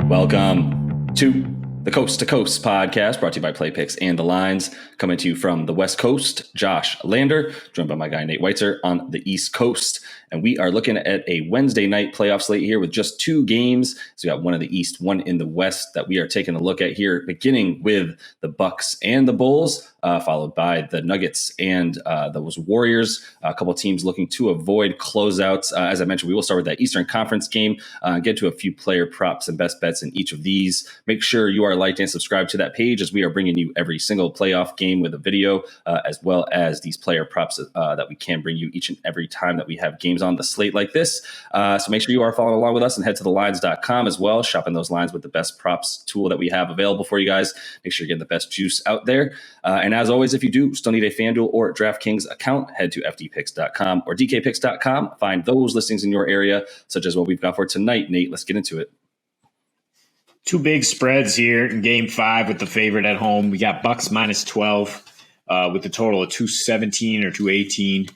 Welcome to the Coast to Coast podcast, brought to you by Play Picks and the Lines. Coming to you from the West Coast, Josh Lander, joined by my guy Nate Weitzer on the East Coast. And we are looking at a Wednesday night playoff slate here with just two games. So we got one in the East, one in the West that we are taking a look at here, beginning with the Bucks and the Bulls, followed by the Nuggets and those Warriors. A couple of teams looking to avoid closeouts. As I mentioned, we will start with that Eastern Conference game, get to a few player props and best bets in each of these. Make sure you are liked and subscribed to that page, as we are bringing you every single playoff game with a video, as well as these player props that we can bring you each and every time that we have games on the slate like this. So make sure you are following along with us and head to thelines.com as well, shopping those lines with the best props tool that we have available for you guys. Make sure you're getting the best juice out there. And as always, if you do still need a FanDuel or DraftKings account, head to fdpicks.com or dkpicks.com. Find those listings in your area, such as what we've got for tonight. Nate, let's get into it. Two big spreads here in Game 5 with the favorite at home. We got Bucks minus 12 with a total of 217 or 218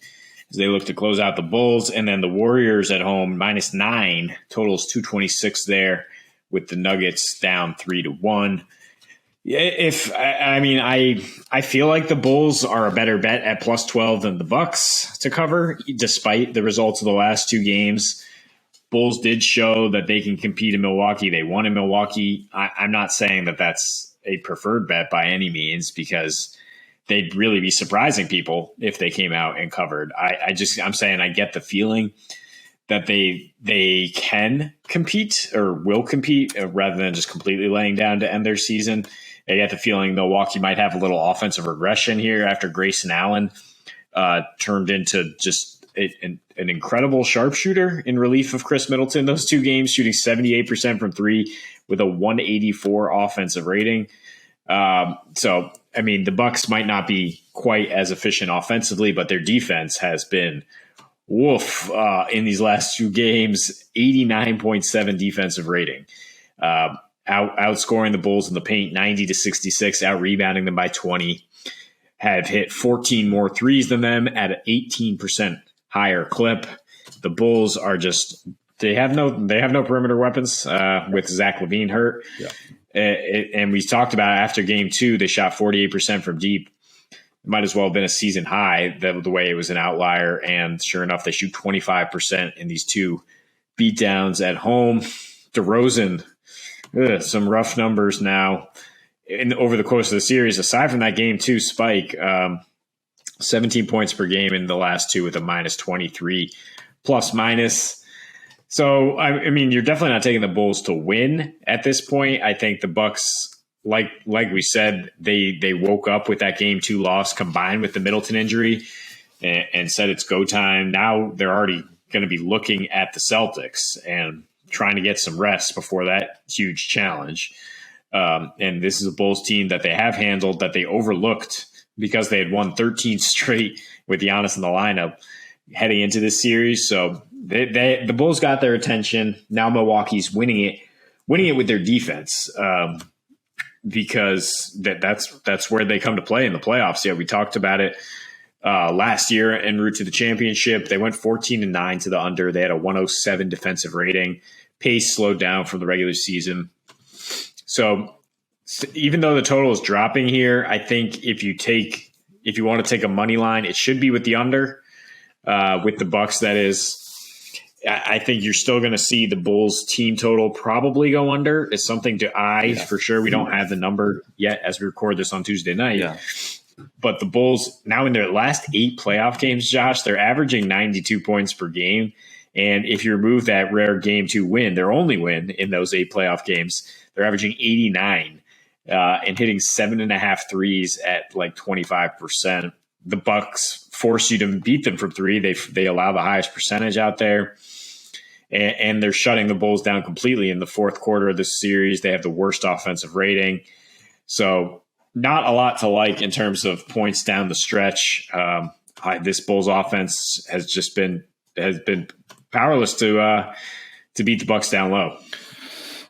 as they look to close out the Bulls. And then the Warriors at home minus 9, totals 226 there with the Nuggets down 3-1. I feel like the Bulls are a better bet at plus 12 than the Bucks to cover, despite the results of the last two games. Bulls did show that they can compete in Milwaukee. They won in Milwaukee. I'm not saying that that's a preferred bet by any means, because they'd really be surprising people if they came out and covered. I'm saying I get the feeling that they can compete or will compete rather than just completely laying down to end their season. I get the feeling Milwaukee might have a little offensive regression here after Grayson Allen turned into just an incredible sharpshooter in relief of Chris Middleton those two games, shooting 78% from three with a 184 offensive rating. The Bucks might not be quite as efficient offensively, but their defense has been in these last two games. 89.7 defensive rating, outscoring the Bulls in the paint 90-66, out rebounding them by 20. Have hit 14 more threes than them at an 18% higher clip. The Bulls are they have no perimeter weapons with Zach LaVine hurt. Yeah. And we talked about after game 2, they shot 48% from deep. It might as well have been a season high, the way it was an outlier. And sure enough, they shoot 25% in these two beatdowns at home. DeRozan, some rough numbers now over the course of the series. Aside from that game 2 spike, 17 points per game in the last two with a minus 23 plus minus. So, you're definitely not taking the Bulls to win at this point. I think the Bucks, like we said, they woke up with that game 2 loss combined with the Middleton injury and said it's go time. Now they're already going to be looking at the Celtics and trying to get some rest before that huge challenge. And this is a Bulls team that they have handled, that they overlooked because they had won 13 straight with Giannis in the lineup heading into this series. So the Bulls got their attention. Now Milwaukee's winning it with their defense, because that's where they come to play in the playoffs. Yeah, we talked about it last year en route to the championship. They went 14-9 to the under. They had a 107 defensive rating. Pace slowed down from the regular season. So even though the total is dropping here, I think if you want to take a money line, it should be with the under, with the Bucks. That is, I think you're still going to see the Bulls team total probably go under. It's something to eye for sure. We don't have the number yet as we record this on Tuesday night. Yeah. But the Bulls now in their last 8 playoff games, Josh, they're averaging 92 points per game. And if you remove that rare game 2 win, their only win in those 8 playoff games, they're averaging 89 and hitting 7.5 threes at like 25%. The Bucks force you to beat them from 3. They allow the highest percentage out there. And they're shutting the Bulls down completely in the fourth quarter of this series. They have the worst offensive rating. So not a lot to like in terms of points down the stretch. This Bulls offense has been powerless to beat the Bucks down low.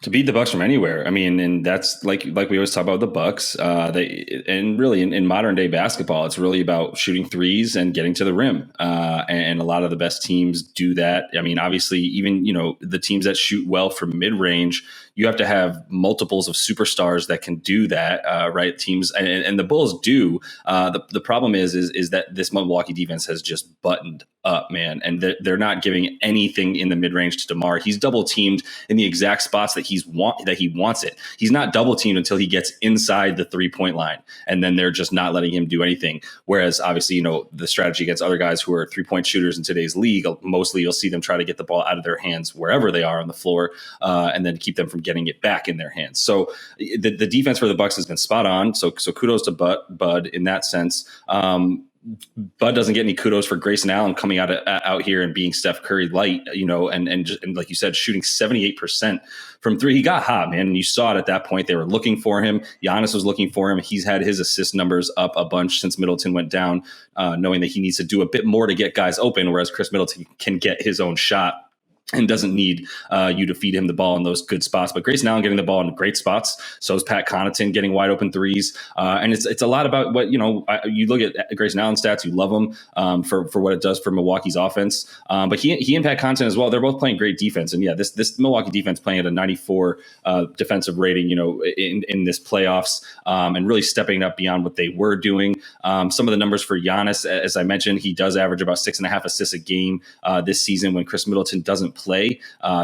To beat the Bucks from anywhere. And that's like we always talk about the Bucks. In modern day basketball, it's really about shooting threes and getting to the rim. And a lot of the best teams do that. Obviously, even the teams that shoot well from mid range, you have to have multiples of superstars that can do that, right? Teams and the Bulls do. The problem is that this Milwaukee defense has just buttoned up, man, and they're not giving anything in the mid range to DeMar. He's double teamed in the exact spots that he wants it. He's not double teamed until he gets inside the 3-point line, and then they're just not letting him do anything. Whereas obviously, the strategy against other guys who are 3-point shooters in today's league, mostly you'll see them try to get the ball out of their hands wherever they are on the floor, and then keep them from getting it back in their hands. So the defense for the Bucks has been spot on. So kudos to Bud in that sense. Bud doesn't get any kudos for Grayson Allen coming out here and being Steph Curry light, and like you said, shooting 78% from three. He got hot, man, and you saw it at that point. They were looking for him. Giannis was looking for him. He's had his assist numbers up a bunch since Middleton went down, knowing that he needs to do a bit more to get guys open, whereas Chris Middleton can get his own shot and doesn't need you to feed him the ball in those good spots. But Grayson Allen getting the ball in great spots. So is Pat Connaughton getting wide open threes. And it's a lot about what, you look at Grayson Allen stats, you love him for what it does for Milwaukee's offense. But he and Pat Connaughton as well, they're both playing great defense. And yeah, this Milwaukee defense playing at a 94 defensive rating, in this playoffs, and really stepping up beyond what they were doing. Some of the numbers for Giannis, as I mentioned, he does average about 6.5 assists a game this season when Chris Middleton doesn't play.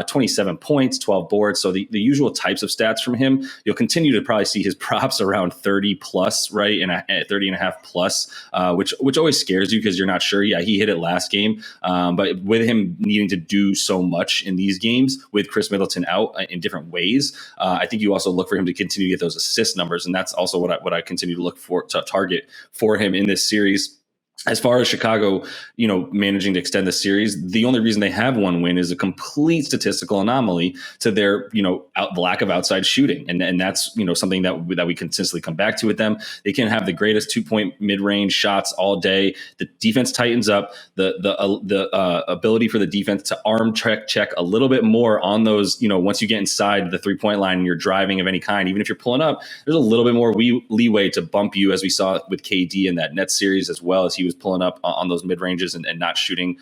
27 points, 12 boards. So the usual types of stats from him. You'll continue to probably see his props around 30 plus, right? And 30 and a half plus, which always scares you because you're not sure. Yeah, he hit it last game. But with him needing to do so much in these games with Chris Middleton out in different ways, I think you also look for him to continue to get those assist numbers. And that's also what I continue to look for, to target for him in this series. As far as Chicago, managing to extend the series, the only reason they have one win is a complete statistical anomaly to their, lack of outside shooting. And that's, something that we consistently come back to with them. They can have the greatest 2-point mid-range shots all day. The defense tightens up. The ability for the defense to arm check a little bit more on those, once you get inside the 3-point line and you're driving of any kind, even if you're pulling up, there's a little bit more leeway to bump you, as we saw with KD in that Nets series, as well as he was pulling up on those mid ranges and not shooting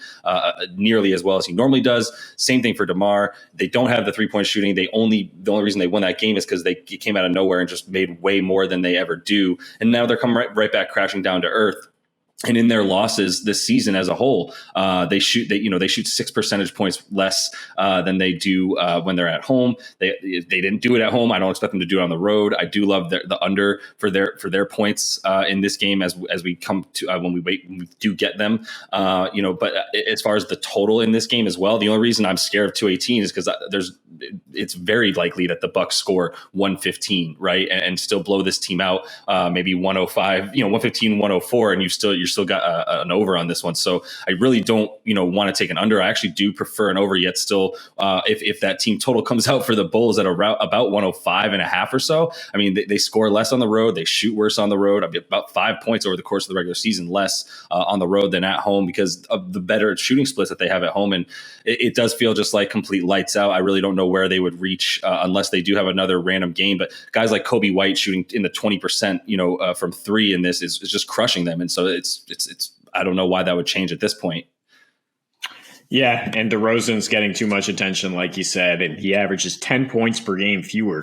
nearly as well as he normally does. Same thing for DeMar. They don't have the 3-point shooting. The only reason they won that game is because they came out of nowhere and just made way more than they ever do. And now they're coming right back crashing down to earth. And in their losses this season as a whole, they shoot 6 percentage points less than they do when they're at home. They didn't do it at home. I don't expect them to do it on the road. I do love the under for their points in this game as we come to when we do get them. But as far as the total in this game as well, the only reason I'm scared of 218 is because it's very likely that the Bucks score 115, right, and still blow this team out, maybe 105, 115, 104, and you're still got an over on this one. So I really don't, want to take an under. I actually do prefer an over, yet still, if that team total comes out for the Bulls at about 105 and a half or so. I mean, they score less on the road. They shoot worse on the road. I mean, about 5 points over the course of the regular season less on the road than at home because of the better shooting splits that they have at home. And it does feel just like complete lights out. I really don't know where they would reach unless they do have another random game. But guys like Kobe White shooting in the 20%, from three in this is just crushing them. And so it's I don't know why that would change at this point. Yeah, and DeRozan's getting too much attention, like you said, and he averages 10 points per game fewer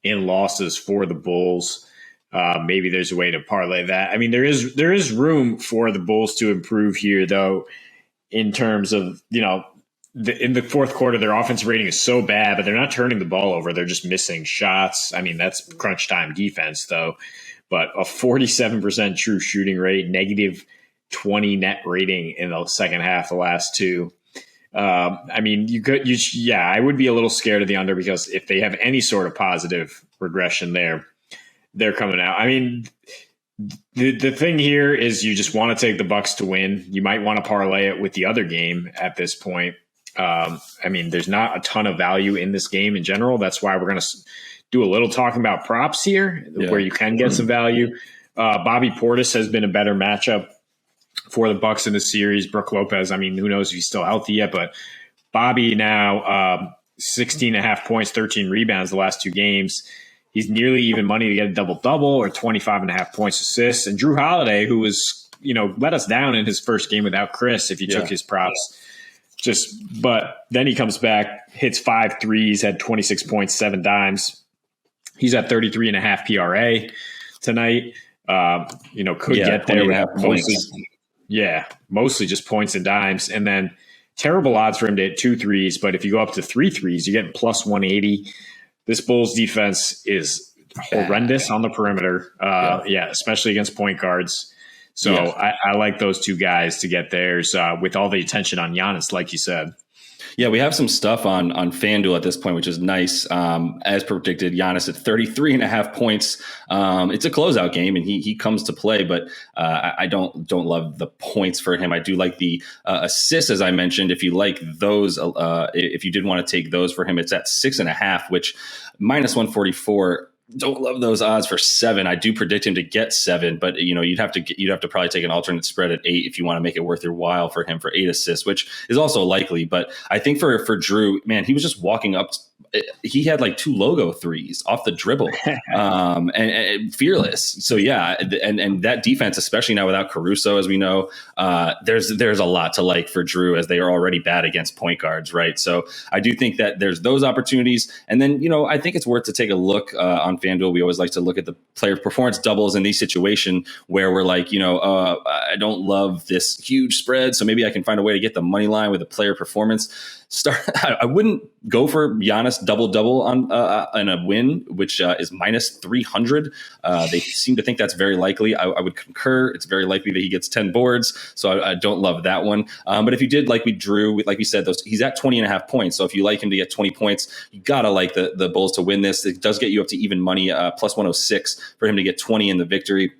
in losses for the Bulls. Maybe there's a way to parlay that. I mean, there is room for the Bulls to improve here, though, in terms of, in the fourth quarter, their offensive rating is so bad, but they're not turning the ball over. They're just missing shots. I mean, that's crunch time defense, though. But a 47% true shooting rate, negative 20 net rating in the second half, the last two. I mean, I would be a little scared of the under because if they have any sort of positive regression there, they're coming out. I mean, the thing here is you just want to take the Bucks to win. You might want to parlay it with the other game at this point. I mean, there's not a ton of value in this game in general. That's why we're going to do a little talking about props here, where you can get some value. Bobby Portis has been a better matchup for the Bucks in the series. Brook Lopez, I mean, who knows if he's still healthy yet, but Bobby now 16 and a half points, 13 rebounds the last two games. He's nearly even money to get a double-double or 25 and a half points assists. And Drew Holiday, who was, let us down in his first game without Chris, if you took his props, But then he comes back, hits 5 threes, had 26 points, 7 dimes. He's at 33.5 PRA tonight. Could get there with mostly just points and dimes. And then terrible odds for him to hit 2 threes. But if you go up to 3 threes, you're getting plus 180. This Bulls defense is horrendous on the perimeter. Especially against point guards. So I like those two guys to get theirs with all the attention on Giannis, like you said. Yeah, we have some stuff on FanDuel at this point, which is nice. As predicted, Giannis at 33.5 points. It's a closeout game, and he comes to play, but I don't love the points for him. I do like the assists, as I mentioned. If you like those, if you did want to take those for him, it's at 6.5, which minus 144. Don't love those odds for 7. I do predict him to get 7, but you'd have to probably take an alternate spread at 8 if you want to make it worth your while for him for 8 assists, which is also likely. But I think for Drew, man, he was just walking up. He had like 2 logo threes off the dribble, and fearless. So yeah, and that defense, especially now without Caruso, as we know, there's a lot to like for Drew, as they are already bad against point guards, right? So I do think that there's those opportunities, and then I think it's worth to take a look on FanDuel. We always like to look at the player performance doubles in these situations where we're like, I don't love this huge spread, so maybe I can find a way to get the money line with a player performance. I wouldn't go for Giannis double on a win, which is minus 300. They seem to think that's very likely. I would concur. It's very likely that he gets 10 boards, so I don't love that one. But if you did like we drew, like we said, he's at 20.5 points. So if you like him to get 20 points, you gotta like the Bulls to win this. It does get you up to even money, plus 106 for him to get 20 in the victory.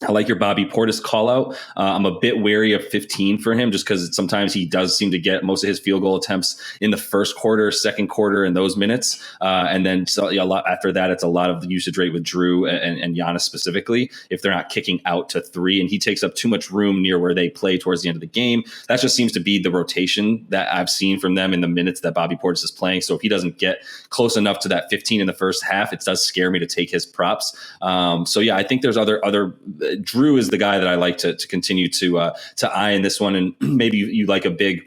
I like your Bobby Portis call out. I'm a bit wary of 15 for him just because sometimes he does seem to get most of his field goal attempts in the first quarter, second quarter, in those minutes. And then a lot after that, it's a lot of the usage rate with Drew and Giannis specifically, if they're not kicking out to 3. And he takes up too much room near where they play towards the end of the game. That just seems to be the rotation that I've seen from them in the minutes that Bobby Portis is playing. So if he doesn't get close enough to that 15 in the first half, it does scare me to take his props. So yeah, I think there's other Drew is the guy that I like to continue to eye in this one, and maybe you like a big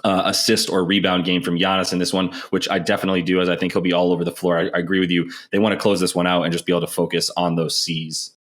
assist or rebound game from Giannis in this one, which I definitely do, as I think he'll be all over the floor. I agree with you. They want to close this one out and just be able to focus on those C's.